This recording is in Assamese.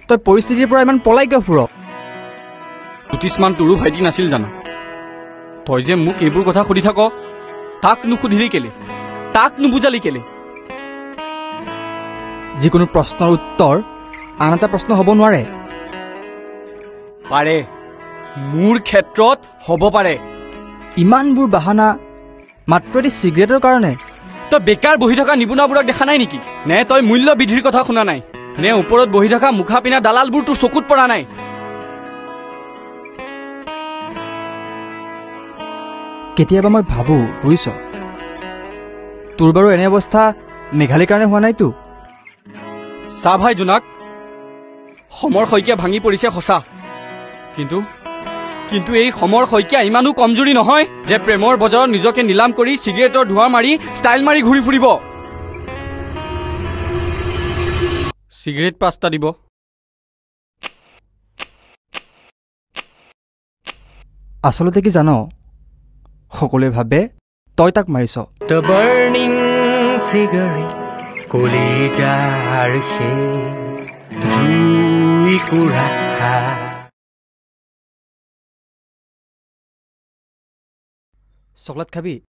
তই পৰিস্থিতিৰ পৰা ইমান পলাই কিয় ফুৰ? জ্যোতিষমান তোৰো ভাইটি নাছিল জানো? তই যে মোক এইবোৰ কথা সুধি থাক, তাক নুসুধিলি কেলে? তাক নুবুজালি কেলে? যিকোনো প্ৰশ্নৰ উত্তৰ আন এটা প্ৰশ্ন হ'ব নোৱাৰে। পাৰে, মোৰ ক্ষেত্ৰত হ'ব পাৰে। ইমানবোৰ বাহানা মাত্ৰ এটি চিগাৰেটৰ কাৰণে? তই বেকাৰ বহি থকা নিবনুৱাবোৰক দেখা নাই নেকি? নে তই মূল্য বৃদ্ধিৰ কথা শুনা নাই? নে ওপৰত বহি থকা মুখা পিনা দালালবোৰ তোৰ চকুত পৰা নাই? কেতিয়াবা মই ভাবোঁ, বুজিছ, তোৰ বাৰু এনে অৱস্থা মেঘালীৰ কাৰণে হোৱা নাইতো। চা ভাই জোনাক, সমৰ শইকীয়া ভাঙি পৰিছে সঁচা, কিন্তু এই সমৰ শইকীয়া ইমানো কমজুৰি নহয় যে প্ৰেমৰ বজাৰত নিজকে নিলাম কৰি চিগাৰেটৰ ধোঁৱা মাৰি ষ্টাইল মাৰি ঘূৰি ফুৰিব। চিগাৰেট 5টা দিব। আচলতে কি জান, সকলোৱে ভাবে তই তাক মাৰিছ। The burning cigarette, কলিজাৰ সেই জুই কুৰা। চকলেট খাবি?